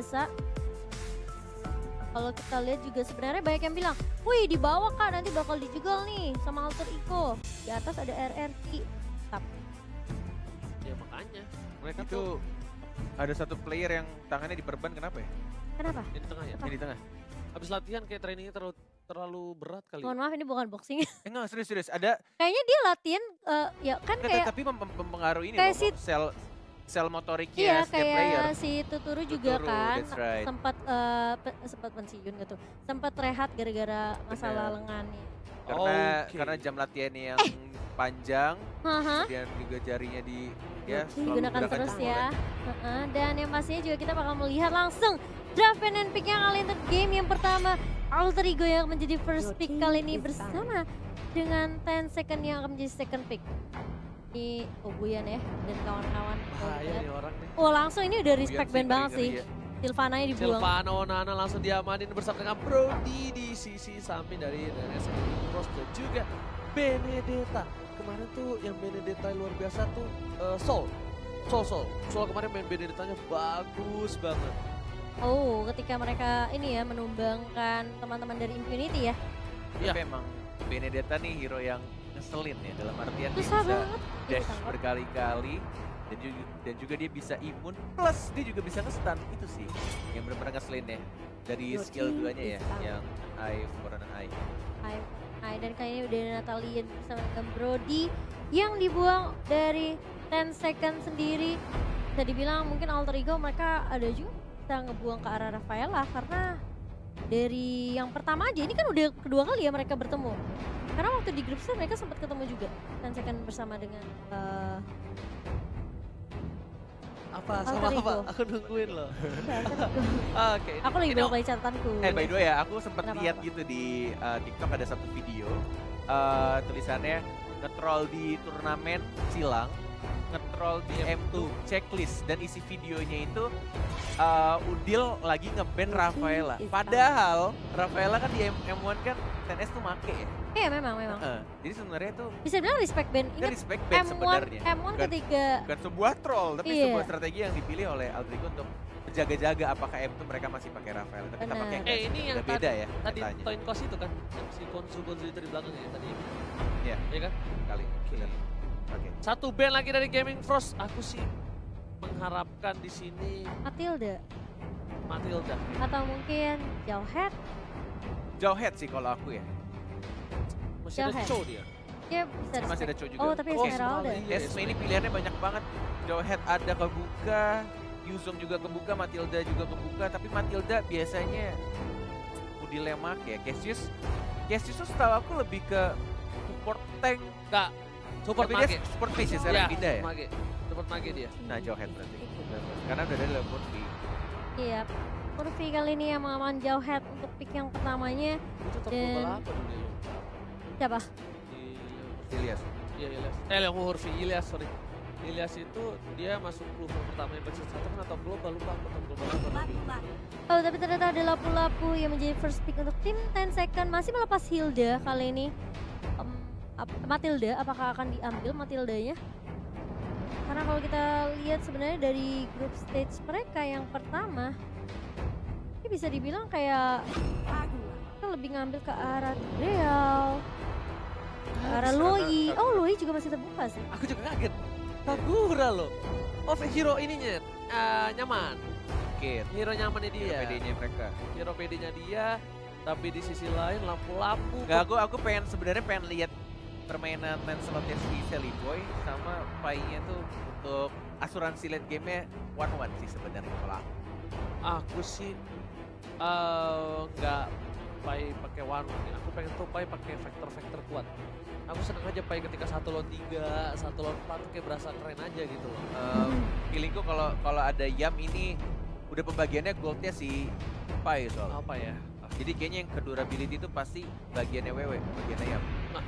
biasa. Kalau kita lihat juga sebenarnya banyak yang bilang, wih di bawah Kak nanti bakal dijegal nih sama Alter Ego. Di atas ada RRQ. Ya makanya mereka Itu tuh ada satu player yang tangannya diperban, kenapa ya? Kenapa? di tengah ya. Ini di tengah. Habis latihan kayak trainingnya terlalu berat kali. Mohon maaf ini bukan boxing. Enggak, serius. Ada Kayaknya dia latihan ya kan enggak, kayak tapi mempengaruhi ini kayak loh, sel motoriknya iya setiap player. kayak si Tuturu juga Tuturu, kan that's right. sempat pensiun gitu. Sempat rehat gara-gara masalah Bener. lengannya. Karena jam latihannya yang panjang, Haha. kemudian juga jarinya selalu Digunakan menggunakan terus jempol ya. kan. Dan yang pastinya juga kita bakal melihat langsung draft and pick yang kali ini game yang pertama. Alter Ego yang menjadi first pick kali ini bersama dengan 10 second yang akan menjadi second pick. Ini Obuyan ya dan kawan-kawan. Bahaya nih orang nih. Oh langsung ini udah respect Obuyan band banget sih. ngeri-ngeri ya. Silvananya dibuang. Silvano Onana langsung diamanin bersama dengan Brody di sisi samping dari Cross dan juga Benedetta. Kemarin tuh yang Benedetta luar biasa tuh Sol kemarin main Benedettanya bagus banget. Oh ketika mereka ini ya menumbangkan teman-teman dari Impunity ya. Iya. Tapi emang Benedetta nih hero yang ngeselin ya, dalam artian dia Susah bisa banget. dash Ditangkap. berkali-kali dan juga dia bisa imun, plus dia juga bisa nge-stun. Itu sih yang benar-benar ngeselin ya dari skill duanya ya, yang Eye, Foreign Eye. Dan kayaknya udah Natalian bersama dengan Brody yang dibuang dari 10 second sendiri. Bisa dibilang mungkin Alter Ego mereka ada juga bisa ngebuang ke arah Rafaela karena dari yang pertama aja ini kan udah kedua kali ya mereka bertemu. Karena waktu di grup stage mereka sempat ketemu juga 10 second bersama dengan Apa Alter sama apa? Ego. Aku nungguin loh. Alter Ego. Oke. Aku lagi ini bawa catatanku. By the way ya, aku sempet Kenapa, lihat apa? gitu di TikTok ada satu video tulisannya nge-troll di turnamen silang, nge-troll di M2 checklist, dan isi videonya itu Udil lagi nge-ban Rafaela. Padahal Rafaela kan di M1 kan TNS tuh make ya. Iya memang. Jadi sebenarnya tuh Bisa dibilang respect band. dia Ingat respect band sebenarnya. M1 Bukan- ketika Bukan sebuah troll, tapi Iya. sebuah strategi yang dipilih oleh Alter Ego untuk menjaga-jaga apakah M2 mereka masih pakai Rafaela. Tapi Benar. tampaknya Ini yang udah beda ya tadi petanya. Toin Kos itu kan yang si Konsu itu di belakangnya ya tadi. Iya. Iya kan? Kali. Oke. Benar. Oke. Satu band lagi dari Gaming Frost. Aku sih mengharapkan di sini Matilda Matilda. atau mungkin Jauhead. Jauh head sih kalau aku ya. Masih ada Jauhead. Cho dia. Dia bisa Masih ada respect. Cho juga. Oh tapi Oh, Esmeralda. Esmeralda. Esme ini pilihannya banyak banget. Jauh head ada kebuka, Yuzong juga kebuka, Matilda juga kebuka. Tapi Matilda biasanya Udilema ya. Cassius tuh setahu aku lebih ke support tank. Enggak. Support Tapi Mage. dia support base ya, sekarang pindah ya. Mage. Support Mage dia. Nah Jauh head berarti. Karena udah ada level V. Iya. Murphy kali ini yang mengaman Jauhead untuk pick yang pertamanya. Itu top Dan- global apa dulu ya? Siapa? Di Ilyas. Iya Ilyas. Yang Hurfi Ilyas, sorry. Ilyas itu dia masuk klub pertama yang versi 1 kan atau global, lupa aku top global apa tapi. Oh tapi ternyata ada Lapu-Lapu yang menjadi first pick untuk tim 10 second. Masih melepas Hilda kali ini. Matilda, apakah akan diambil Matildanya? Karena kalau kita lihat sebenarnya dari group stage mereka yang pertama, ini bisa dibilang kayak kita lebih ngambil ke arah Real, ke arah Loi. Oh Loi juga masih terbuka sih. Aku juga kaget. Kagura loh. Oh hero ininya nyaman. Mungkin. Hero nyamannya dia. PD-nya mereka. Hero PD-nya dia. Tapi di sisi lain lampu-lampu. Enggak, aku sebenarnya pengen lihat permainan Lancelotnya si Sally Boy sama Pai-nya tuh untuk asuransi late game-nya 1-1 sih sebenarnya kalau aku. Aku sih nggak pakai one. Aku pengen tuh Pai pakai vektor-vektor kuat. Aku seneng aja Pai ketika 1 lawan 3, 1 lawan 4 tuh kayak berasa keren aja gitu loh. Feelingku kalau ada Yam ini udah pembagiannya goldnya si Pai soalnya. Apa ya? Jadi kayaknya yang ke durability itu pasti bagiannya Wewe, bagiannya Yam. Nah,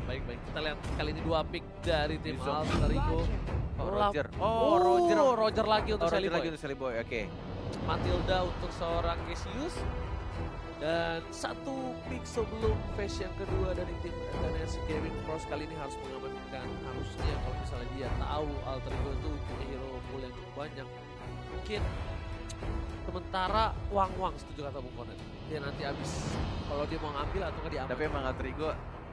baik-baik. Kita lihat kali ini 2 pick dari tim Yuzong. Alter Ego. Oh, Lap- Roger. Oh, Roger. Roger lagi untuk Roger Sally lagi Boy. untuk Sally Boy. Oke. Matilda untuk seorang Cassius. Dan 1 pick sebelum phase yang kedua dari tim NS Gaming Frost kali ini harus mengamankan, harusnya kalau misalnya dia tahu Alter Ego itu punya hero pool yang cukup banyak, mungkin Sementara Wang setuju kata Bung Konet. Dia nanti abis kalau dia mau ngambil atau nggak diambil. Tapi emang Alter Ego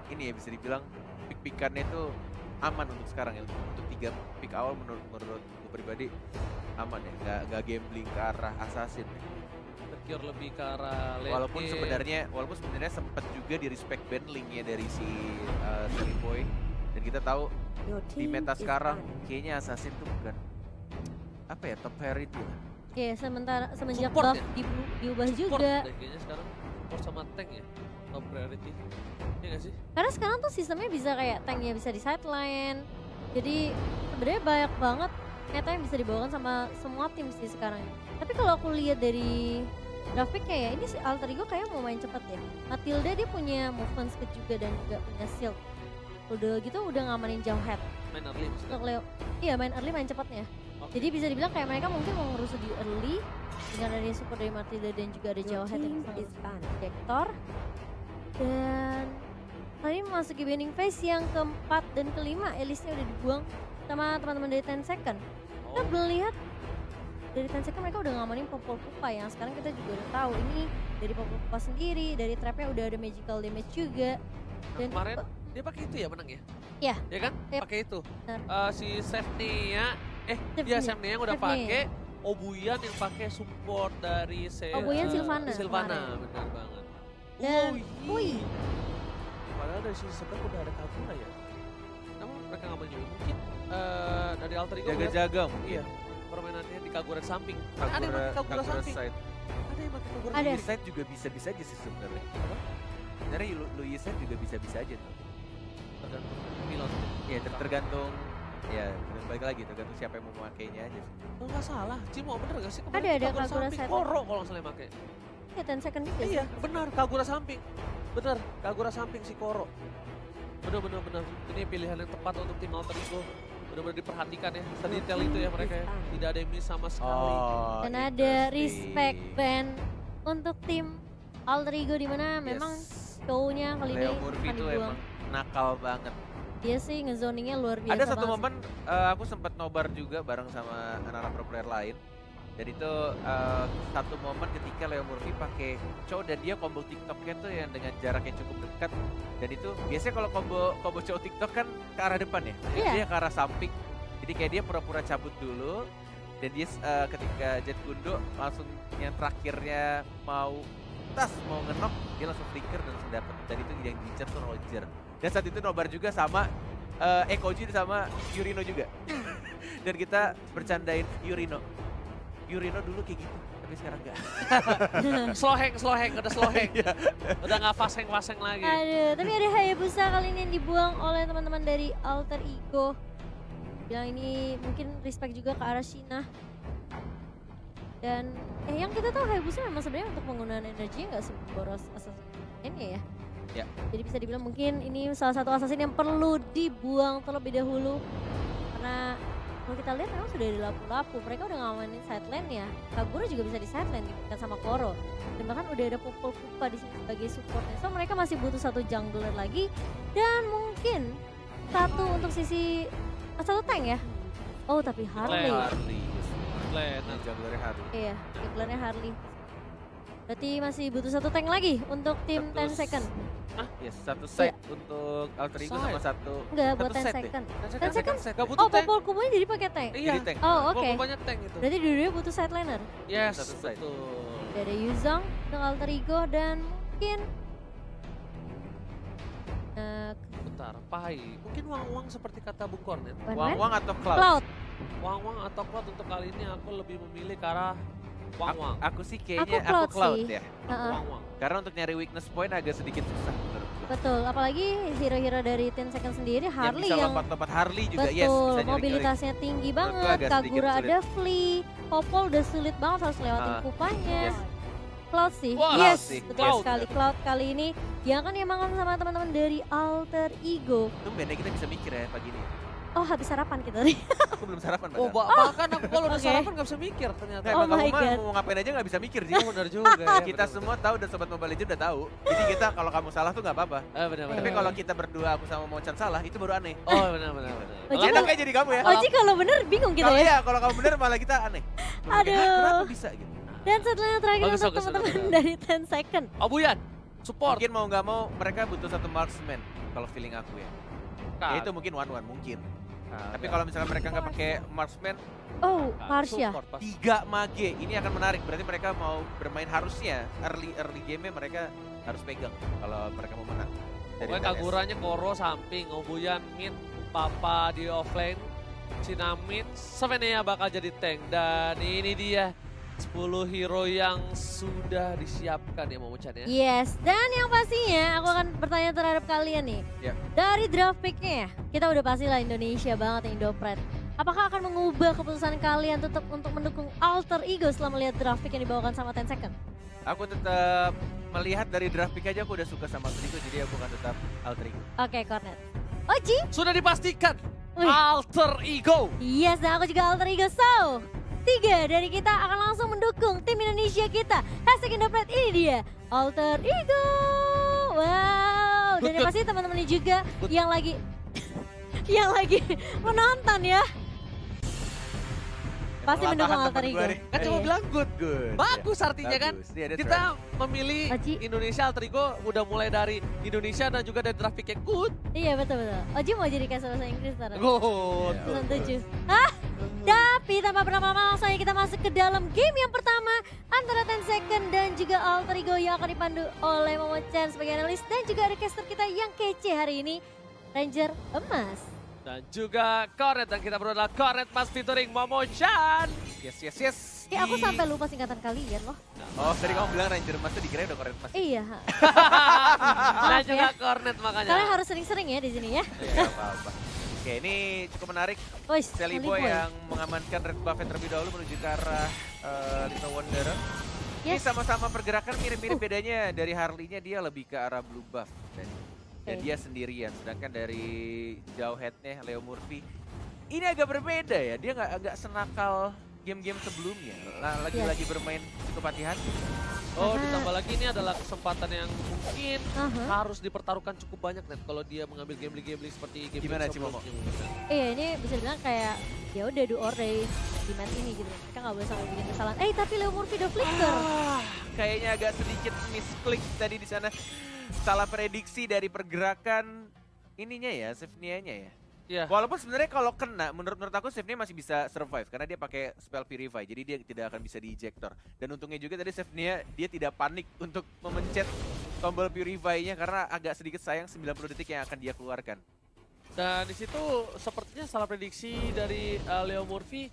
ini ya bisa dibilang pick-pickannya itu aman untuk sekarang ya. Untuk 3 pick awal menurut gue pribadi aman ya. Nggak gambling ke arah assassin. Secure lebih ke arah late Walaupun game. sebenarnya sempat juga di respect bandlingnya dari si Silly Boy. Dan kita tahu di meta sekarang kayaknya assassin tuh bukan apa ya, top priority lah. Iya, semenjak Support buff ya? diubah Support juga. deh kayaknya sekarang support sama tank ya top priority. Iya nggak sih? Karena sekarang tuh sistemnya bisa kayak tanknya bisa di sideline. Jadi sebenarnya banyak banget meta yang bisa dibawakan sama semua tim sih sekarang. Tapi kalau aku lihat dari grafiknya ya, ini si Alter Ego kayak mau main cepet ya. Matilda dia punya movement speed juga dan juga punya shield. Udah gitu udah ngamanin jauh head. Main early maksudnya. Untuk Leo, iya main early main cepatnya. Oke. Jadi bisa dibilang kayak mereka mungkin mau ngerusuh di early dengan ada support dari Matilda dan juga ada jauh head yang bisa injektor. Dan kali ini memasuki winning phase yang keempat dan kelima. Elise-nya udah dibuang sama teman-teman dari 10 second. Kita belum lihat dari 10 second mereka udah ngamanin Popol Pupa yang sekarang kita juga udah tahu ini dari Popol Pupa sendiri, dari trapnya udah ada magical damage juga. Dan Kemarin dia pakai itu ya menang ya? Iya. Ya kan? Yep. Pakai itu. Benar. Si Sefnia, Sefnia. Sefnia yang udah Sefnia. pakai, Obuyan yang pakai support dari Obuyan Sylvana Sylvana, kemarin. benar banget. Dan, Wih. Padahal dari sisi sebelah udah ada Kagura ya. Namun mereka nggak menjadi mungkin dari Alter Ego melihat, Jaga-jaga mungkin. iya, permainannya di Kagura samping. Ada yang pakai Kagura samping. side. Ada yang pakai Kagura Ada. samping. Side juga bisa-bisa aja sih sebenarnya. Sebenarnya Louis side juga bisa-bisa aja tuh. Tergantung pilot. Ya tergantung ya balik lagi tergantung siapa yang mau memakainya aja sih. Oh nggak salah, Cimo bener gak sih? Ada Kagura samping. side. Koro kalau nggak salah yang pakai. Ya 10 second juga sih. Iya, benar Kagura samping. Benar, Kagura samping si Koro. Benar. Ini pilihan yang tepat untuk tim Alter Ego. Benar-benar diperhatikan ya, sedetail itu ya mereka ya. Tidak ada yang miss sama sekali. Dan ada respect band untuk tim Alter Ego di mana memang show-nya kali ini Leo Murphy akan itu dibuang. emang nakal banget. Dia sih ngezoningnya luar biasa. Ada satu banget momen aku sempat nobar juga bareng sama anak-anak pro player lain. Dan itu satu momen ketika Leo Murphy pakai chow dan dia combo TikToknya tuh yang dengan jarak yang cukup dekat. Dan itu biasanya kalau combo chow TikTok kan ke arah depan ya. Iya. Dia ke arah samping. Jadi kayak dia pura-pura cabut dulu. Dan dia ketika Jet Gundo langsung yang terakhirnya mau ngenok, dia langsung flicker dan langsung dapet. Dan itu yang diincar tuh Roger. Dan saat itu nobar juga sama Ekoji sama Yurino juga. Dan kita bercandain Yurino dulu kayak gitu, tapi sekarang enggak. slow hang, udah slow hang. Udah nggak fast hang lagi. Aduh, tapi ada Hayabusa kali ini yang dibuang oleh teman-teman dari Alter Ego. Bilang ini mungkin respect juga ke arah Shina. Dan yang kita tahu Hayabusa memang sebenarnya untuk penggunaan energinya nggak seboros Assassin ini ya. Ya. Jadi bisa dibilang mungkin ini salah satu assassin yang perlu dibuang terlebih dahulu. Karena kalau kita lihat memang sudah ada lapu-lapu, mereka udah ngamanin sideline ya. Kagura juga bisa di sideline diberikan sama Koro. Dan bahkan udah ada Popol Pupa di sini sebagai supportnya. So mereka masih butuh satu jungler lagi dan mungkin satu untuk sisi satu tank ya. Oh tapi Harley. Junglernya Harley. Iya, junglernya Harley. Berarti masih butuh satu tank lagi untuk tim 10 second. Yes, satu side untuk Alter Ego sama satu. Enggak, buat satu 10 set deh. second. 10 second? Gak butuh Oh, tank. Popol Pupa jadi pakai tank. Iya. Jadi tank. Oh, oke. Banyak tank itu. Berarti dua-duanya butuh sideliner. Yes, Satu side. betul. Ada Yuzong untuk Alter Ego dan mungkin Bentar, Pai. Mungkin Wang seperti kata Bung Kornet. Wang atau Cloud? Cloud. Wang atau Cloud untuk kali ini aku lebih memilih ke arah Wang. Aku sih kayaknya Aku Cloud Cloud sih. ya. Heeh. Wang. Karena untuk nyari weakness point agak sedikit susah menurut gue. Betul, apalagi hero-hero dari 10 second sendiri Harley yang bisa yang lompat-lompat Harley juga betul, yes, bisa nyari-nyari. mobilitasnya tinggi Menurut gua banget. agak sedikit Kagura sulit. ada Flea, Popol udah sulit banget harus lewatin Ah, kupanya. yes. Cloud sih, Wah, yes, Cloud sih, betul Cloud. sekali. Cloud kali ini yang akan diemangkan sama teman-teman dari Alter Ego. Tumben ya kita bisa mikir ya pagi ini. Oh habis sarapan kita tadi. Aku belum sarapan Oh, padahal. bahkan aku kalau udah Oke. sarapan gak bisa mikir ternyata. Nah, Oh emang kamu my mah God. mau ngapain aja gak bisa mikir sih. Oh, benar juga ya. Kita benar, semua tahu dan Sobat Mobile Legends udah tahu. Jadi kita kalau kamu salah tuh gak apa-apa. benar. Tapi kalau kita berdua aku sama Mocan salah itu baru aneh. Oh, benar. Oji, Enak kayak jadi kamu ya. Oji kalau bener bingung kita Kalau ya. iya, kalau kamu bener malah kita aneh. Aduh. Kenapa bisa gitu? Dan setelah yang terakhir Bagus, untuk bagus, teman-teman bagus. dari 10 second. Obuyan, support. Mungkin mau nggak mau mereka butuh satu marksman kalau feeling aku ya. Ya itu Kagak. mungkin one mungkin. Kagak. Tapi kalau misalkan mereka nggak pakai marksman, Oh, Kagak. Marsha. Support pasti. 3 mage ini akan menarik. Berarti mereka mau bermain harusnya early game mereka harus pegang kalau mereka mau menang. Dari Pokoknya TNS. Kaguranya Koro samping, Obuyan mid, Papa di offlane, Sinamid, Svenea bakal jadi tank. Dan ini dia 10 hero yang sudah disiapkan ya Momochan ya. Yes, dan yang pastinya aku akan bertanya terhadap kalian nih. Ya. Dari draft pick-nya ya, kita udah pastilah Indonesia banget yang Indopret. Apakah akan mengubah keputusan kalian tetap untuk mendukung Alter Ego setelah melihat draft pick yang dibawakan sama 10 second? Aku tetap melihat dari draft pick aja aku udah suka sama Alter Ego, jadi aku akan tetap Alter Ego. Oke, Cornet. Oji? Sudah dipastikan Wih. Alter Ego. Yes, dan aku juga Alter Ego. So, 3 dari kita akan langsung mendukung tim Indonesia kita. Hashtag Indopret, ini dia Alter Ego. Wow, dan yang Good. pasti teman-teman ini juga Good. yang lagi yang lagi menonton ya. Pasti Malah mendukung tahan Alter temen Ego. gua nih. Kan cuma Iya. bilang good. Bagus artinya kan. Bagus. Iya, that's Kita right. memilih Oji. Indonesia Alter Ego udah mulai dari Indonesia dan juga dari draft pick yang good. Iya, betul-betul. Oji mau jadi kayak bahasa Inggris sekarang. Good. Iya. Season 7. Tapi tanpa berlama-lama langsung aja kita masuk ke dalam game yang pertama antara 10 second dan juga Alter Ego yang akan dipandu oleh Momochan sebagai analis dan juga ada caster kita yang kece hari ini, Ranger Emas. Dan juga Cornet, dan kita berdua adalah Cornet Mas featuring Momochan. Yes. Eh, aku sampai lupa singkatan kalian loh. Oh, tadi kamu bilang Ranger Mas tuh dikira udah keren Mas. Iya. Dan Maaf juga ya. Cornet makanya. Kalian harus sering-sering ya di sini ya. Iya, apa-apa. Oke, ini cukup menarik. Woi, Sally Boy yang mengamankan Red Buffet terlebih dahulu menuju ke arah Little Wanderer. Ini Yes. sama-sama pergerakan mirip-mirip, bedanya dari Harley-nya dia lebih ke arah blue buff. Dan Oke. dia sendirian, sedangkan dari jauh head-nya Leo Murphy ini agak berbeda ya, dia nggak senakal game-game sebelumnya. Lagi-lagi bermain cukup hati-hati. Oh, Karena- ditambah lagi ini adalah kesempatan yang mungkin Aha. harus dipertaruhkan cukup banyak Net kalau dia mengambil gambling seperti game Gimana, Cimomo? Iya, ini bisa dibilang kayak ya udah do or die di match ini gitu. Kita nggak boleh sampai bikin kesalahan. Tapi Leo Murphy udah flicker. Kayaknya agak sedikit misklik tadi di sana. Salah prediksi dari pergerakan ininya ya, Sivnia-nya ya. Iya. Walaupun sebenarnya kalau kena, menurut aku Sivnia masih bisa survive karena dia pakai spell purify, jadi dia tidak akan bisa di-ejector. Dan untungnya juga tadi Sivnia dia tidak panik untuk memencet tombol purify-nya karena agak sedikit sayang 90 detik yang akan dia keluarkan. Dan di situ sepertinya salah prediksi dari Leo Murphy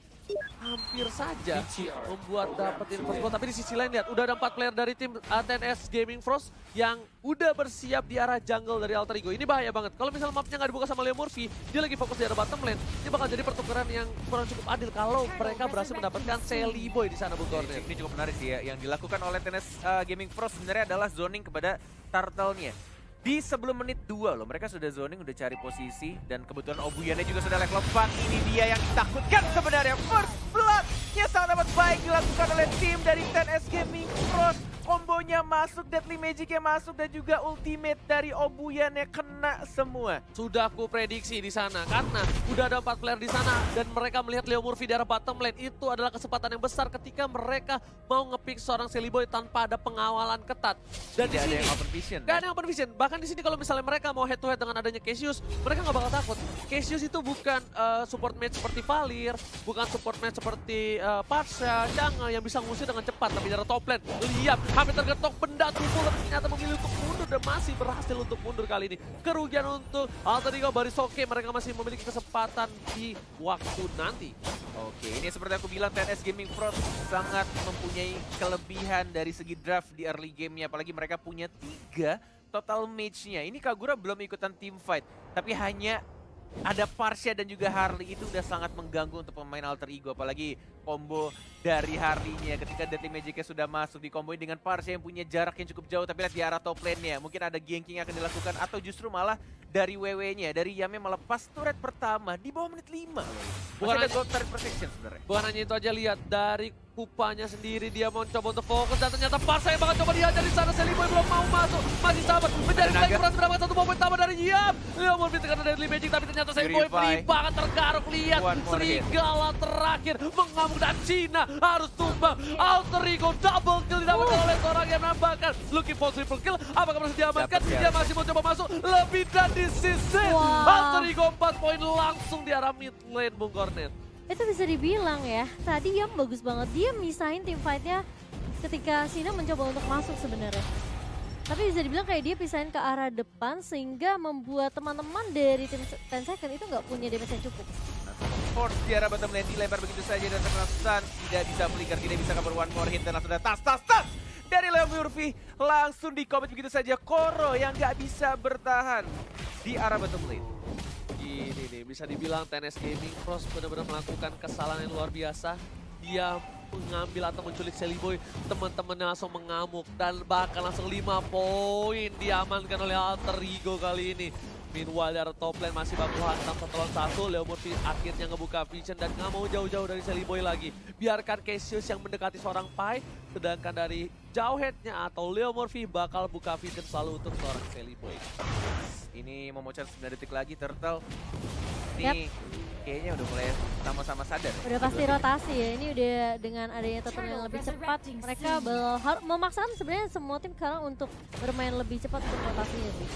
hampir saja membuat dapetin first goal. Tapi di sisi lain lihat, udah ada 4 player dari tim TNS Gaming Frost yang udah bersiap di arah jungle dari Alter Ego. Ini bahaya banget. Kalau misalnya mapnya nggak dibuka sama Leo Murphy, dia lagi fokus di arah bottom lane. Ini bakal jadi pertukaran yang kurang cukup adil kalau mereka berhasil mendapatkan Sally Boy di sana, Bung Cornet. Ini cukup menarik sih ya. Yang dilakukan oleh TNS Gaming Frost sebenarnya adalah zoning kepada turtle-nya. Di sebelum menit 2 loh, mereka sudah zoning, udah cari posisi. Dan kebetulan Obuyannya juga sudah leg lompat. Ini dia yang ditakutkan sebenarnya. First blood-nya sangat amat baik dilakukan oleh tim dari TNS Gaming Frost. Kombonya masuk, Deadly Magic-nya masuk, dan juga ultimate dari Obuyannya kena semua. Sudah aku prediksi di sana karena udah ada 4 player di sana dan mereka melihat Leo Murphy di arah bottom lane. Itu adalah kesempatan yang besar ketika mereka mau nge-pick seorang Sally Boy tanpa ada pengawalan ketat. Dan di Tidak ada sini yang open vision. gak ada yang open vision. Bahkan di sini kalau misalnya mereka mau head to head dengan adanya Cassius, mereka nggak bakal takut. Cassius itu bukan support match seperti Valir, bukan support match seperti Parsha, Jungle yang bisa ngusir dengan cepat. Tapi dari top lane, lihat hampir tergetok benda tubuh, tapi ternyata memilih untuk mundur dan masih berhasil untuk mundur kali ini. Kerugian untuk Alter Ego Barisoke, mereka masih memiliki kesempatan di waktu nanti. Oke, ini seperti aku bilang TNS Gaming Frost sangat mempunyai kelebihan dari segi draft di early game-nya. Apalagi mereka punya 3 total mage-nya. Ini Kagura belum ikutan team fight, tapi hanya ada Parsha dan juga Harley. Itu udah sangat mengganggu untuk pemain Alter Ego. Apalagi combo dari Harley-nya ketika Deadly Magic-nya sudah masuk di combo dengan Parsha yang punya jarak yang cukup jauh. Tapi lihat di arah top lane-nya, mungkin ada ganking yang akan dilakukan atau justru malah dari WW-nya, dari Yame melepas turret pertama di bawah menit 5 loh. Bukan Masih ada hanya- gold turret protection sebenarnya. Bukan hanya itu aja, lihat dari kupanya sendiri, dia mau coba untuk fokus dan ternyata pas saya banget coba dihajar di sana. Seliboy belum mau masuk, masih sabar mencari lagi berhasil mendapatkan satu momen tambah dari Yam. Leomorphy terkena Deadly Magic tapi ternyata Seliboy free banget tergaruk. Lihat serigala terakhir mengamuk dan Cina harus tumbang. Alter Ego double kill didapatkan oleh seorang yang nambahkan. Looking for triple kill, apakah berhasil diamankan? Dia masih mau coba masuk lebih dan di sisi. Alter Ego 4 poin langsung di arah mid lane Bung Kornet. Itu bisa dibilang ya, tadi Yam bagus banget. Dia misahin tim fight-nya ketika Sina mencoba untuk masuk sebenarnya. Tapi bisa dibilang kayak dia pisahin ke arah depan sehingga membuat teman-teman dari tim 10 second itu nggak punya damage yang cukup. Force di arah bottom lane dilempar begitu saja dan terkena stun. Tidak bisa flicker, tidak bisa cover one more hit dan langsung ada tas dari Leomorphy. Langsung di commit begitu saja. Koro yang nggak bisa bertahan di arah bottom lane. Ini nih bisa dibilang TNS Gaming Pros benar-benar melakukan kesalahan yang luar biasa. Dia mengambil atau menculik Seliboy, teman-temannya langsung mengamuk dan bahkan langsung 5 poin diamankan oleh Alter Ego kali ini. Meanwhile dari top lane masih baku hantam 1-1. Leomorphy akhirnya ngebuka vision dan nggak mau jauh-jauh dari Seliboy lagi. Biarkan Cassius yang mendekati seorang Pai, sedangkan dari jauh headnya atau Leomorphy bakal buka vision selalu untuk seorang Seliboy. Ini memocor 9 detik lagi Turtle. Ini kayaknya udah mulai sama-sama sadar. Udah pasti rotasi ya, ini udah dengan adanya Turtle yang lebih cepat. Mereka memaksakan sebenarnya semua tim sekarang untuk bermain lebih cepat untuk rotasinya sih.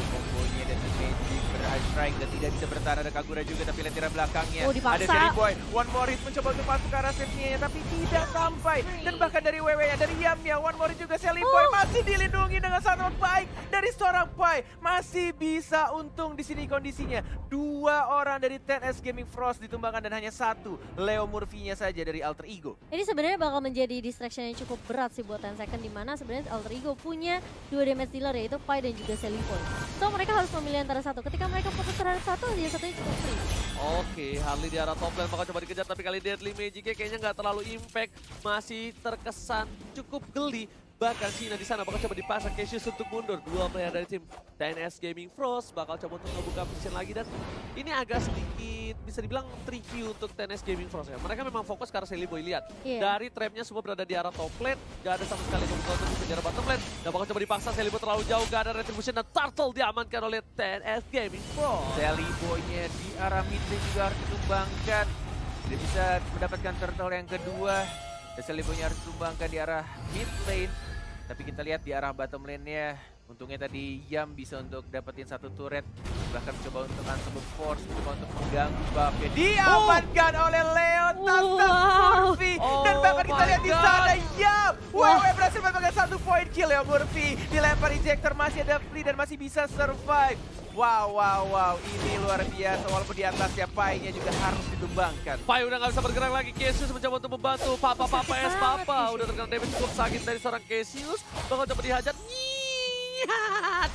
Kombonya dan Magic berstrike dan tidak bisa bertahan. Ada Kagura juga tapi lentera belakangnya. Dipaksa. Ada Seliboy, one more hit mencoba untuk masuk ke arah save-nya tapi tidak sampai. Dan bahkan dari WW-nya, dari Yamnya, one more hit juga Seliboy masih dilindungi dengan sangat baik dari seorang Pai. Masih bisa untung di sini kondisinya. 2 orang dari TNS Gaming Frost ditumbangkan dan hanya 1 Leomorphy-nya saja dari Alter Ego. Ini sebenarnya bakal menjadi distraction yang cukup berat sih buat 10 second, di mana sebenarnya Alter Ego punya 2 damage dealer yaitu Pai dan juga Seliboy. So mereka harus memilih antara satu. Ketika mereka fokus terhadap satu, dia satunya cukup free. Oke, Harley di arah top lane bakal coba dikejar tapi kali Deadly Magic-nya kayaknya nggak terlalu impact. Masih terkesan cukup geli. Bahkan Cina di sana bakal coba dipasang Cassius untuk mundur. 2 player dari tim TNS Gaming Frost bakal coba untuk ngebuka vision lagi dan ini agak sedikit bisa dibilang tricky untuk TNS Gaming Frost ya. Mereka memang fokus ke arah Seliboy, lihat. Dari trapnya semua berada di arah top lane, gak ada sama sekali kebutuhan untuk di arah bottom lane. Dan bakal coba dipaksa Seliboy terlalu jauh, gak ada retribution dan Turtle diamankan oleh TNS Gaming Frost. Seliboy-nya di arah mid lane juga harus ditumbangkan. Dia bisa mendapatkan Turtle yang kedua. Dan Seliboy-nya harus ditumbangkan di arah mid lane. Tapi kita lihat di arah bottom lane-nya, untungnya tadi Yam bisa untuk dapetin 1 turret. Bahkan mencoba untuk Unstoppable Force, mencoba untuk mengganggu buff-nya. Diamankan oleh Leon Murphy. Dan bahkan kita lihat di sana Yam. WW berhasil mendapatkan 1 point kill ya Murphy. Dilempar ejector, masih ada free dan masih bisa survive. Wow. Ini luar biasa. Walaupun di atas ya Pai-nya juga harus ditumbangkan. Pai udah gak bisa bergerak lagi. Cassius mencoba untuk membantu. Papa udah terkena damage cukup sakit dari seorang Cassius. Bakal coba dihajar.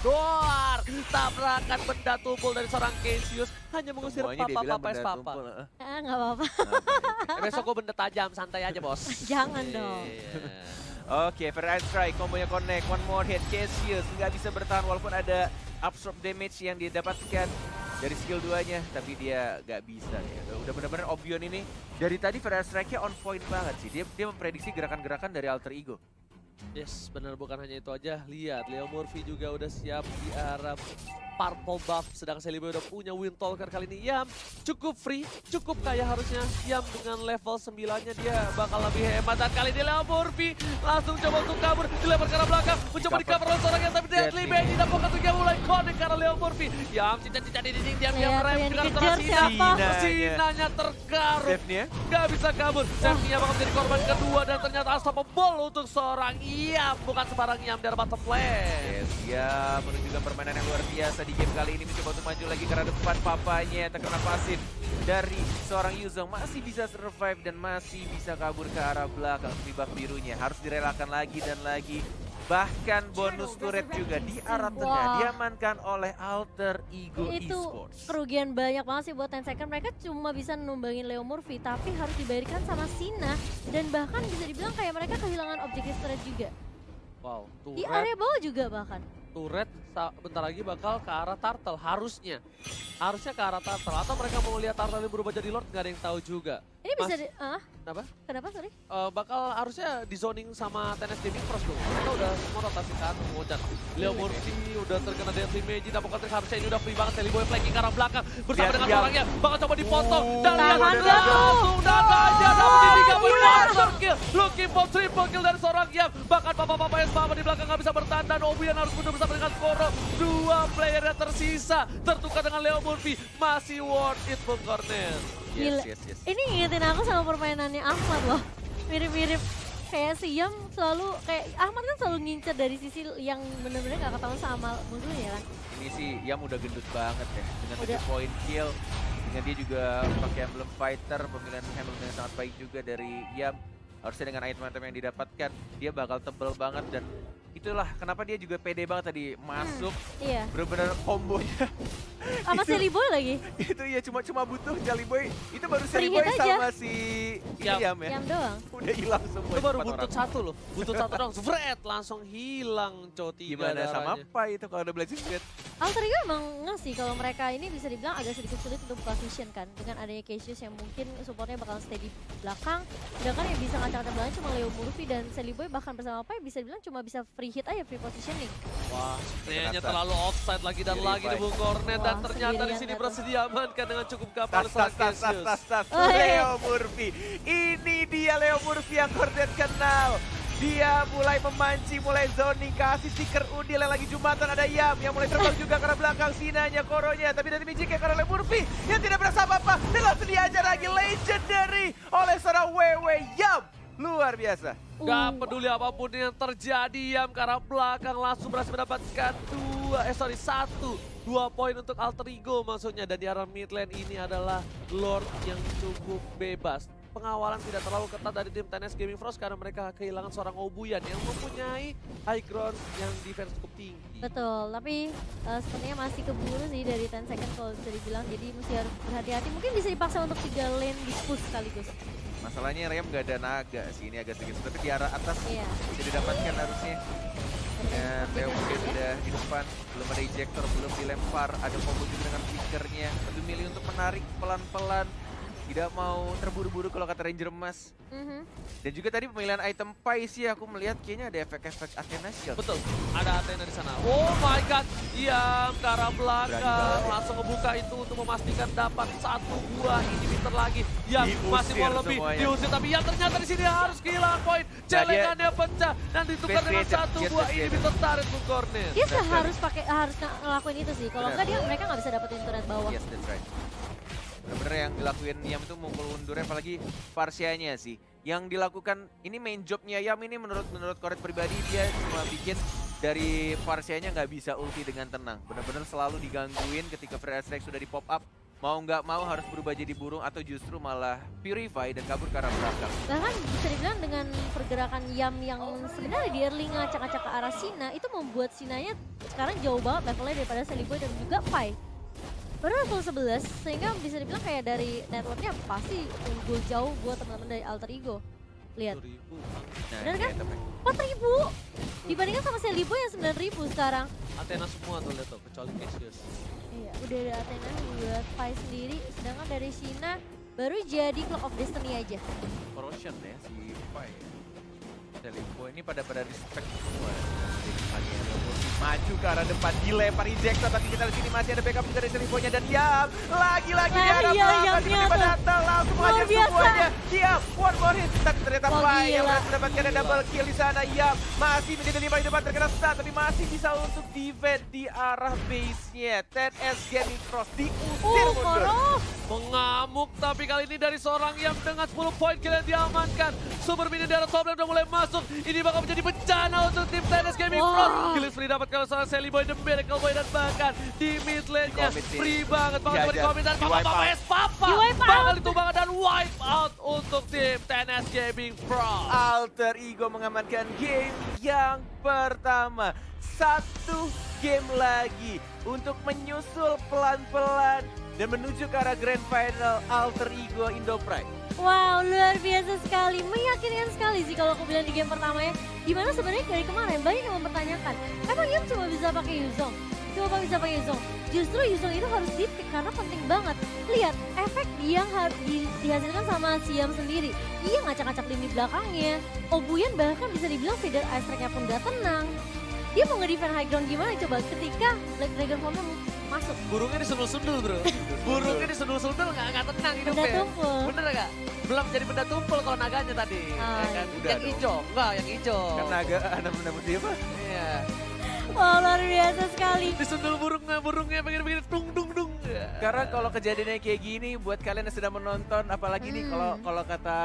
Doar. Tabrakan benda tumpul dari seorang Cassius. Hanya mengusir Papa. Nggak apa-apa. Besok gue benda tajam. Santai aja bos. Jangan dong. Oke, First Strike, kombonya connect, one more hit, Cassius nggak bisa bertahan walaupun ada absorb damage yang didapatkan dari skill 2-nya, tapi dia nggak bisa ya. Udah benar-benar Obion ini dari tadi First Strike-nya on point banget sih. Dia memprediksi gerakan-gerakan dari Alter Ego. Yes, benar, bukan hanya itu aja. Lihat, Leomorphy juga udah siap di arah purple buff, sedangkan Seliboy udah punya Windtalker kali ini. Yam cukup free, cukup kaya harusnya. Yam dengan level 9-nya dia bakal lebih hemat. Dan kali ini Leomorphy langsung coba untuk kabur, dilempar ke arah belakang, mencoba di cover oleh seorangnya, tapi Deadly Magic dan Pocket juga mulai connect karena Leomorphy. Yam cica-cica di dinding, diam rem dengan terus Sinanya tergaruk, gak bisa kabur. Safety-nya bakal menjadi korban kedua dan ternyata unstoppable untuk seorang Yam, bukan sembarang Yam dari bottom lane. Yes, Yam menunjukkan permainan yang luar biasa di game kali ini, mencoba untuk maju lagi karena depan papanya terkena pasif dari seorang Yuzong, masih bisa survive dan masih bisa kabur ke arah belakang. Buff birunya harus direlakan lagi dan lagi. Bahkan bonus turret juga di arah tengah diamankan oleh Alter Ego Itu Esports. kerugian banyak banget sih buat 10 second. Mereka cuma bisa numbangin Leomorphy tapi harus dibayarkan sama Sina, dan bahkan bisa dibilang kayak mereka kehilangan objektif turret juga. Wow, Di turret, area bawah juga bahkan. turret bentar lagi bakal ke arah turtle, harusnya. Harusnya ke arah turtle, atau mereka mau lihat turtle berubah jadi lord, nggak ada yang tahu juga. Ini bisa Mas- Kenapa? kenapa sorry? Bakal harusnya di zoning sama TNS Gaming Pros dong. Mereka udah semua rotasi kan, Mojan. Leo Murphy udah terkena Deadly Mage, dapatkan trik harusnya ini udah free banget. Sally Boy flanking ke arah belakang bersama Lihat, dengan lihat. orangnya. Bakal coba dipotong dan lihat Tangan langsung data aja dapat di 3 poin gila. monster kill. Looking for triple kill dari seorang Yam. Bahkan Papa yang sama di belakang nggak bisa bertahan dan Obian harus mundur bersama dengan Koro. Dua player yang tersisa tertukar dengan Leo Murphy. Masih worth it Bung Cornet. Gila. Yes. Ini ngingetin aku sama permainannya Ahmad loh. Mirip-mirip kayak si Yam selalu, kayak Ahmad kan selalu ngincer dari sisi yang bener-bener gak ketahuan sama musuhnya kan. Ini sih Yam udah gendut banget ya dengan Udah. 7 point kill. Dengan dia juga pakai emblem fighter, pemilihan emblem yang sangat baik juga dari Yam. Harusnya dengan item-item yang didapatkan dia bakal tebel banget dan itulah kenapa dia juga pede banget tadi masuk Iya. bener-bener kombonya. Sama Itu- Sally Boy lagi. Itu ya cuma butuh Jelly Boy. Itu baru Free Jelly Boy hit aja. sama si Yam. Yam ya. Yam doang. Udah hilang semua. Itu baru empat buntut orang. satu loh. Buntut satu dong. Fred langsung hilang cow 3 Gimana sama darahnya. apa itu kalau ada Blazing Blade? Alter Ego emang nggak sih kalau mereka ini bisa dibilang agak sedikit sulit untuk buka vision kan. Dengan adanya Cassius yang mungkin supportnya bakal stay di belakang. Sedangkan yang bisa ngacak-ngacak belakang cuma Leo Murphy dan Sally Boy, bahkan bersama Pai bisa dibilang cuma bisa free hit aja, free positioning. Wah, kayaknya Terasa. terlalu offside lagi dan Verify. lagi di Bung Cornet dan Wah, ternyata di sendirian sini dah berhasil diamankan dengan cukup gampang Tas, oleh seorang Cassius. Oh, iya. Leo Murphy. Ini dia Leo Murphy yang Cornet kenal. Dia mulai memancing, mulai zoning, kasih stiker udil yang lagi jumatan. Ada Yam yang mulai terbang juga ke arah belakang, Sinanya, Koronya. Tapi dari Mijik ke arah Leo Murphy yang tidak berasa apa-apa. Dan langsung diajar lagi legendary oleh seorang Wewe Yam. Luar biasa. Gak peduli apapun yang terjadi, Yam ke arah belakang langsung berhasil mendapatkan dua poin untuk Alter Ego maksudnya. Dan di arah mid lane ini adalah Lord yang cukup bebas. Pengawalan tidak terlalu ketat dari tim TNS Gaming Frost karena mereka kehilangan seorang Obuyan yang mempunyai high ground yang defense cukup tinggi. Betul, tapi sepertinya masih keburu sih dari 10 second kalau bisa dibilang. Jadi mesti harus berhati-hati. Mungkin bisa dipaksa untuk 3 lane di push sekaligus. Masalahnya Rem gak ada naga sih, ini agak sedikit. Tapi di arah atas Iya. bisa didapatkan harusnya. Dan Leo mungkin udah di depan, belum ada ejector, belum dilempar. Ada combo juga dengan flickernya. Lebih milih untuk menarik pelan-pelan. Tidak mau terburu-buru kalau kata Ranger Emas. Dan juga tadi pemilihan item Pai sih aku melihat kayaknya ada efek-efek Athena Shield. Betul, ada Athena di sana. Oh my god, Yam ke arah belakang Berani langsung ngebuka itu untuk memastikan dapat 1 buah inhibitor lagi. Yam masih mau Diusir lebih semuanya. diusir, tapi Yam ternyata di sini harus kehilangan poin. Celengannya pecah dan ditukar Best dengan creator, 1 yes, buah best creator. inhibitor turret Bung Cornet. Dia harus ngelakuin itu sih. Kalau Benar. enggak mereka nggak bisa dapetin turret bawah. Yes, that's right. Bener-bener yang dilakuin Yam itu mukul undurnya apalagi Parsianya sih. Yang dilakukan ini main jobnya Yam ini menurut Cornet pribadi dia cuma bikin dari Parsianya nggak bisa ulti dengan tenang. Bener-bener selalu digangguin ketika Free Strike sudah di pop up. Mau nggak mau harus berubah jadi burung atau justru malah purify dan kabur ke arah belakang. Bahkan bisa dibilang dengan pergerakan Yam yang sebenarnya di early ngacak-ngacak ke arah Sina, itu membuat Sinanya sekarang jauh banget levelnya daripada Sally Boy dan juga Pai. Baru level 11, sehingga bisa dibilang kayak dari networknya pasti unggul jauh buat teman-teman dari Alter Ego. Lihat, 1.000. Nah, Bener kan? ini itemnya. 4.000 dibandingkan sama Sally Boy yang 9.000 sekarang. Athena semua tuh lihat tuh, kecuali Cassius. Iya, udah ada Athena buat Pai sendiri, sedangkan dari Sina baru jadi Clock of Destiny aja. Corrosion ya si Pai. Selipo ini pada respect semua. Maju ke arah depan, dilempar ejector, tapi kita di sini masih ada backup juga dari Seliponya dan Yam lagi-lagi di arah iya, belakang Yamnya tiba-tiba tuh. datang langsung Luar menghajar biasa. semuanya. Yam, one more hit, tapi ternyata Wah, Pai yang gila. berhasil mendapatkan double kill di sana. Yam masih menjadi 5 di depan terkena stun, tapi masih bisa untuk defend di arah base-nya. 10S Gaming Cross diusir mundur. Koro. Mengamuk tapi kali ini dari seorang Yam dengan 10 poin kill yang diamankan. Super minion di arah top lane udah mulai masuk. Ini bakal menjadi bencana untuk tim TNS Gaming Wah. Pro. Kills free dapat kalau seorang Sally Boy, The Miracle Boy dan bahkan di mid lane-nya Di-commit sih. free banget. Bakal Diajar. coba di-commit dan Di-wipe Papa out. es Papa. Di-wipe out. Bakal ditumbangkan dan wipe out untuk tim TNS Gaming Pro. Alter Ego mengamankan game yang pertama. 1 game lagi untuk menyusul pelan-pelan dan menuju ke arah Grand Final Alter Ego Indo Pride. Wow, luar biasa sekali, meyakinkan sekali sih kalau aku bilang di game pertamanya. Dimana sebenarnya dari kemarin banyak yang mempertanyakan, emang Yum cuma bisa pakai Yuzong? Coba bisa pakai Yuzong. Justru Yuzong itu harus di-pick karena penting banget. Lihat, efek yang dihasilkan sama Siam sendiri. Dia ngacak-ngacak lini belakangnya. Obuyan bahkan bisa dibilang feeder ice track-nya pun gak tenang. Dia mau nge-defend high ground gimana coba ketika Black Dragon Form-nya masuk. Burungnya disundul-sundul bro. Burungnya disundul-sundul nggak tenang Benda hidupnya. tumpul. Bener nggak? Belum jadi benda tumpul kalau naganya tadi. Ah, ya kan? udah Yang dong. hijau, enggak yang hijau. Kan naga benda putih apa? Iya. Wow, luar biasa sekali. Disundul burungnya begini-begini dung dung dung. Karena kalau kejadiannya kayak gini buat kalian yang sedang menonton, apalagi nih kalau kata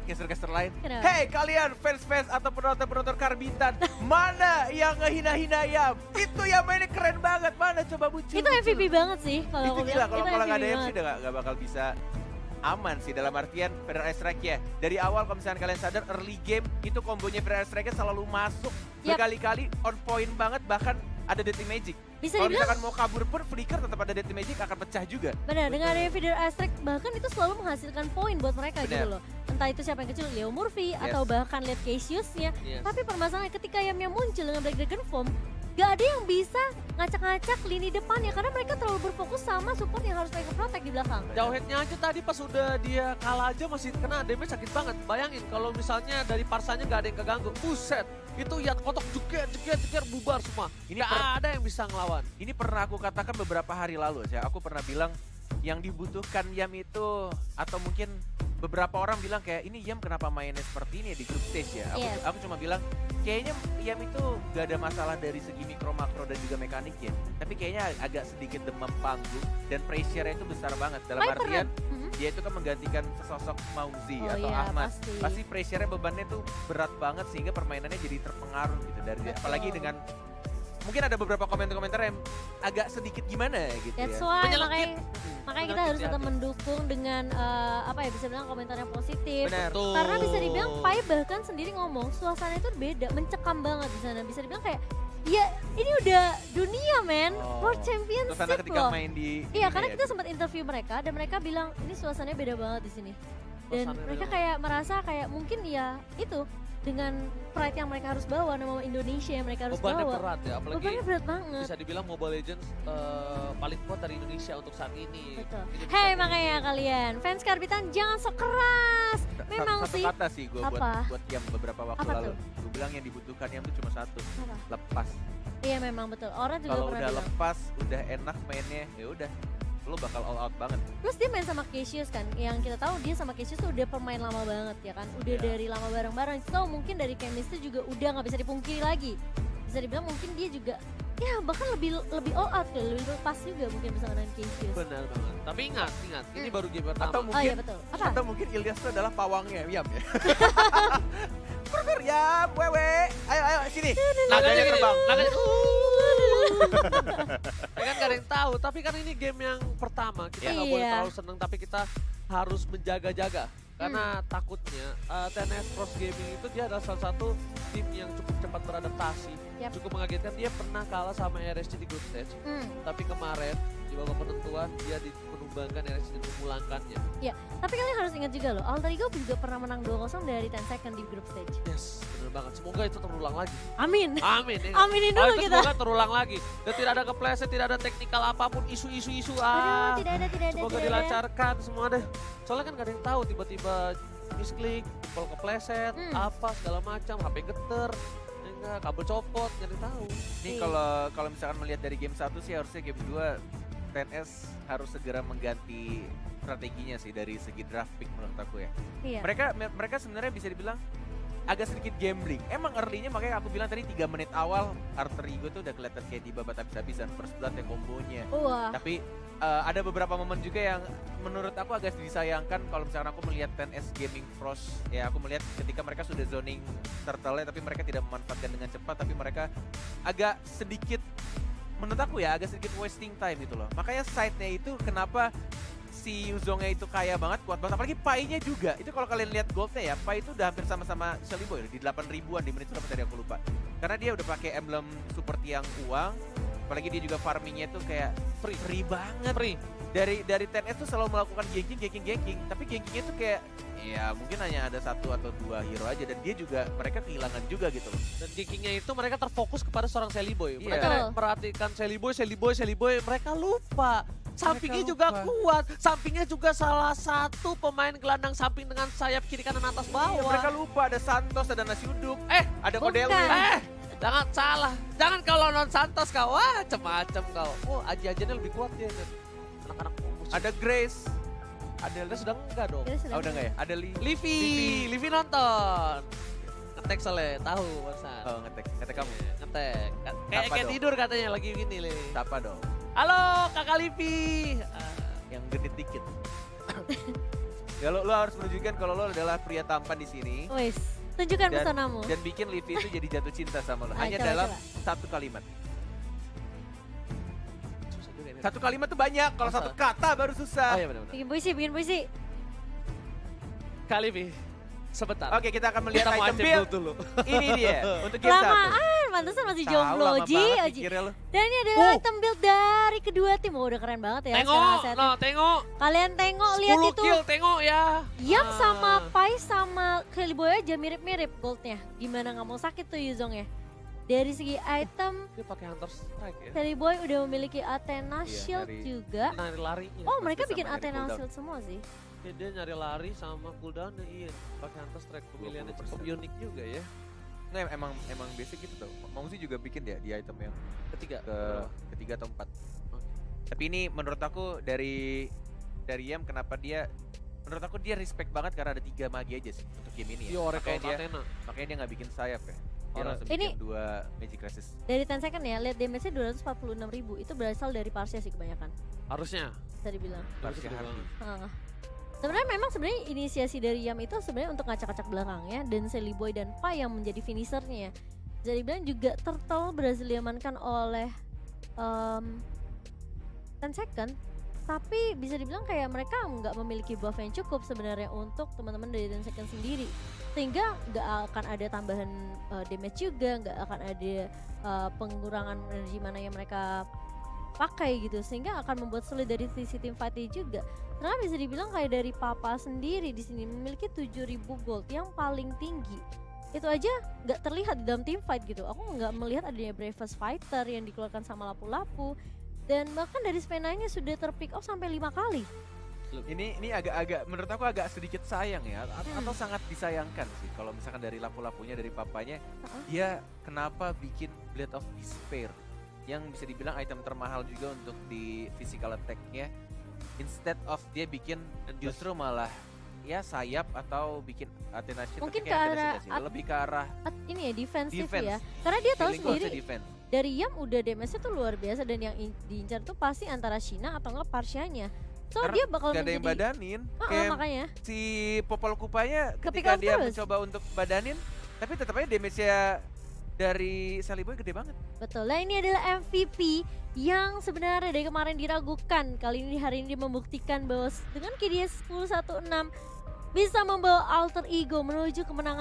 caster-caster lain, Kenapa? hey kalian fans-fans atau penonton-penonton Karbitan, mana yang ngehina-hina Yam? Itu yang mainnya keren banget, mana coba muncul. Itu MVP banget sih kalau Itu aku gila, bilang. kalau Itu nggak ada MVP Yam sih banget. udah nggak bakal bisa aman sih dalam artian Federal Ice Strike ya. Dari awal kalau misalnya kalian sadar early game itu kombonya Federal Ice Strike selalu masuk Yap. berkali-kali on point banget, bahkan ada Deadly Magic. Bisa Kalau dibilang misalkan mau kabur pun Flicker tetap ada Deadly Magic akan pecah juga. benar, dengan adanya feeder ice track bahkan itu selalu menghasilkan poin buat mereka Benar. gitu loh. Entah itu siapa yang kecil, Leo Murphy atau bahkan lihat Cassius-nya. Yes. Tapi permasalahannya ketika Yam muncul dengan Black Dragon Form, gak ada yang bisa ngacak-ngacak lini depannya karena mereka terlalu berfokus sama support yang harus mereka protect di belakang. Jauh headnya aja tadi pas udah dia kalah aja masih kena damage sakit banget. Bayangin kalau misalnya dari parsanya nggak ada yang keganggu. Buset, itu Yat kotok jeger bubar semua. Ini Nggak ada yang bisa ngelawan. Ini pernah aku katakan beberapa hari lalu ya. Aku pernah bilang yang dibutuhkan Yam itu, atau mungkin beberapa orang bilang kayak ini Yam kenapa mainnya seperti ini ya di group stage ya. Yes. Aku cuma bilang kayaknya Yam itu gak ada masalah dari segi mikro makro dan juga mekaniknya. Tapi kayaknya agak sedikit demam panggung dan pressure-nya itu besar banget. Dalam Viper artian kan? Mhm. dia itu kan menggantikan sesosok Mauzi Oh atau iya, Ahmad. pasti. Pasti pressure-nya bebannya tuh berat banget sehingga permainannya jadi terpengaruh gitu dari Betul. apalagi dengan mungkin ada beberapa komentar-komentar yang agak sedikit gimana gitu That's ya. why Menyelekit. makanya kita harus tetap mendukung dengan apa ya bisa bilang komentar yang positif. Benar. Tuh. Karena bisa dibilang Pai bahkan sendiri ngomong suasana itu beda, mencekam banget di sana. Bisa dibilang kayak ya ini udah dunia men, Oh. World Championship Suasana ketika loh. main di Iya, ini karena ya, kita sempat interview mereka dan mereka bilang ini suasananya beda banget di sini. Dan Suasananya mereka beda kayak merasa kayak mungkin ya itu dengan pride yang mereka harus bawa, nama Indonesia yang mereka harus Bebannya bawa. berat ya, apalagi Bebannya berat banget. bisa dibilang Mobile Legends paling kuat dari Indonesia untuk saat ini. Betul. Ini bisa Hey jadi- makanya kalian fans Karbitan jangan sok keras. Memang satu sih. kata sih gue Apa? buat Yam beberapa waktu Apa lalu. tuh? Gue bilang yang dibutuhkan Yam tuh cuma satu, Apa? lepas. Iya memang betul. Orang juga Kalau pernah udah bilang. lepas, udah enak mainnya, ya udah lo bakal all out banget. Plus dia main sama Cassius kan, yang kita tahu dia sama Cassius tuh udah pemain lama banget ya kan, udah Iya. dari lama bareng-bareng. So mungkin dari chemistry juga udah nggak bisa dipungkiri lagi. Bisa dibilang mungkin dia juga ya bahkan lebih all out kali, lebih lepas juga mungkin bersama dengan Cassius. Benar banget. Tapi ingat, ini baru game pertama. Atau Oh mungkin iya betul. Apa? atau mungkin Ilyas itu adalah pawangnya Yam ya. Kur Yam, wewe. Ayo sini. Naganya terbang. terbang. Naganya ya kan gak ada yang tahu, tapi kan ini game yang pertama. Kita nggak boleh Iya. terlalu seneng, tapi kita harus menjaga-jaga. Karena takutnya TNS Cross Gaming itu dia adalah salah satu tim yang cukup cepat beradaptasi. Yap. Cukup mengagetkan, dia pernah kalah sama RSC di group stage. Tapi kemarin di babak penentuan dia menumbangkan RSC dan memulangkannya. Tapi kalian harus ingat juga loh, Alter Ego juga pernah menang 2-0 dari 10 second di group stage. Yes, bener banget. Semoga itu terulang lagi. Amin. Amin. Ya. Aminin dulu itu kita. semoga terulang lagi. Dan tidak ada kepleset, tidak ada teknikal apapun, isu-isu. Aduh, tidak ada. Semoga dilancarkan semua deh. Soalnya kan gak ada yang tahu tiba-tiba misklik, jempol kepleset, apa segala macam, HP geter, ya enggak, kabel copot, gak ada yang tahu. Ini Iya. kalau misalkan melihat dari game 1 sih harusnya game 2 TNS harus segera mengganti strateginya sih dari segi draft pick menurut aku ya. Iya. Mereka sebenarnya bisa dibilang agak sedikit gambling. Emang early-nya makanya aku bilang tadi 3 menit awal Alter Ego tuh udah kelihatan kayak di babat habis-habisan first blood ya kombonya. Wah. Tapi ada beberapa momen juga yang menurut aku agak disayangkan kalau misalkan aku melihat 10S Gaming Frost. Ya aku melihat ketika mereka sudah zoning turtle tapi mereka tidak memanfaatkan dengan cepat, tapi mereka agak sedikit, menurut aku ya agak sedikit wasting time gitu loh. Makanya side-nya itu kenapa si Yuzongnya itu kaya banget, kuat banget, apalagi Pai-nya juga. Itu kalau kalian lihat goldnya ya, Pai itu udah hampir sama-sama Shelly Boy di 8 ribuan di menit berapa tadi aku lupa. Karena dia udah pakai emblem super tiang uang, Apalagi dia juga farmingnya tuh kayak free banget. Free. Dari 10S tuh selalu melakukan ganking, tapi gankingnya tuh kayak ya mungkin hanya ada 1 atau 2 hero aja, dan dia juga mereka kehilangan juga gitu loh. Dan gankingnya itu mereka terfokus kepada seorang Sally Boy. Iya. Mereka Betul. perhatikan Sally Boy, mereka lupa. Sampingnya Mereka juga lupa. kuat, sampingnya juga salah satu pemain gelandang samping dengan sayap kiri kanan atas bawah. Iya, mereka lupa ada Santos, ada nasi uduk, ada Bukan. Kodelwin. Jangan salah, jangan kalau non Santos kau, wah macem-macem kau. Oh aji-ajiannya lebih kuat dia kan. Anak-anak fokus. Ada Grace, ada Dia sudah enggak dong. Jadi Oh udah nggak ya? Ada Livi nonton. Ngetek soalnya, tahu barusan. Oh ngetek kamu. Ngetek. Apa Kayak dong? tidur katanya lagi gini, Le. Siapa dong? Halo kakak Livi. Yang genit dikit. Ya lo harus menunjukkan kalau lo adalah pria tampan di sini Wes, tunjukkan Dan- pesonamu. dan bikin Livi itu jadi jatuh cinta sama lo. Ah, Hanya coba, dalam coba. satu kalimat. Susah juga ini. Satu kalimat tuh banyak, kalau Masa? satu kata baru Oh susah. iya benar-benar. Bikin puisi. Kak Livi, sebentar. Oke, kita akan melihat Kita mau item item build. build dulu. Ini dia untuk game 1. Lamaan, pantesan masih Tahu jomblo, lama Oji. banget mikirnya lo. Dan ini adalah item build dari kedua tim. Oh, udah keren banget ya sekarang Tengok, asetnya. no, tengok. Kalian tengok, lihat 10 itu. kill, tengok ya. Yam Ah. sama Pai sama Kelly Boy aja mirip-mirip goldnya. Gimana nggak mau sakit tuh Yuzong ya? Dari segi item, Dia pakai Hunter Strike ya. Kelly Boy udah memiliki Athena Iya, Shield dari- juga. Nyari larinya. Oh, mereka sama bikin dari Athena cooldown. Shield semua sih. Dia nyari lari sama cooldownnya, iya. Pakai Hunter Strike, pemilihannya cukup 20%. unik juga ya. Nah, emang basic gitu tau. Mongsi juga bikin dia di item yang Ketiga. ketiga atau 4. Tapi ini menurut aku dari Yam, kenapa dia menurut aku dia respect banget karena ada 3 magi aja sih untuk game ini Iya, ya. Oracle Makanya Athena. dia nggak bikin sayap ya. Dia Orang- langsung Ini- bikin 2 magic resist. Dari 10 second ya, lihat damage-nya 246.000. Itu berasal dari Parsia sih kebanyakan. Harusnya. Bisa dibilang. Parsia Harusnya Hardy. Heeh. Sebenarnya inisiasi dari Yam itu sebenarnya untuk ngacak-ngacak belakangnya dan Sally Boy dan Pai yang menjadi finishernya. Jadi bilang juga Turtle berhasil diamankan oleh 10 second, tapi bisa dibilang kayak mereka nggak memiliki buff yang cukup sebenarnya untuk teman-teman dari 10 second sendiri, sehingga nggak akan ada tambahan damage juga, nggak akan ada pengurangan energi mana yang mereka pakai gitu, sehingga akan membuat sulit dari sisi tim fight juga. Karena bisa dibilang kayak dari Papa sendiri di sini memiliki 7.000 gold yang paling tinggi. Itu aja nggak terlihat di dalam tim fight gitu. Aku nggak melihat adanya Bravest Fighter yang dikeluarkan sama Lapu-Lapu. Dan bahkan dari spenanya sudah terpick off sampai 5 kali. Ini agak menurut aku agak sedikit sayang ya, atau sangat disayangkan sih kalau misalkan dari lapu-lapunya, dari papanya, dia kenapa bikin Blade of Despair yang bisa dibilang item termahal juga untuk di physical attack-nya, instead of dia bikin justru malah ya sayap atau bikin Athena Shield. Mungkin tapi kayak ke Athena arah Shield nggak sih? Lebih ke arah Ini ya defensif Defense. ya. Karena dia tahu feeling gua harusnya sendiri defense. dari Yam udah damage-nya tuh luar biasa, dan yang diincar tuh pasti antara Shina atau enggak Parsianya. So Karena dia bakal Gak ada yang menjadi badanin. Heeh, Kayak makanya si Popol Kupanya Kepick ketika off dia terus. mencoba untuk badanin, tapi tetap aja damage-nya dari Sally Boy gede banget. betul. Nah, ini adalah MVP yang sebenarnya dari kemarin diragukan. Kali ini hari ini dia membuktikan bahwa dengan KDA 10-1-6 bisa membawa alter ego menuju kemenangan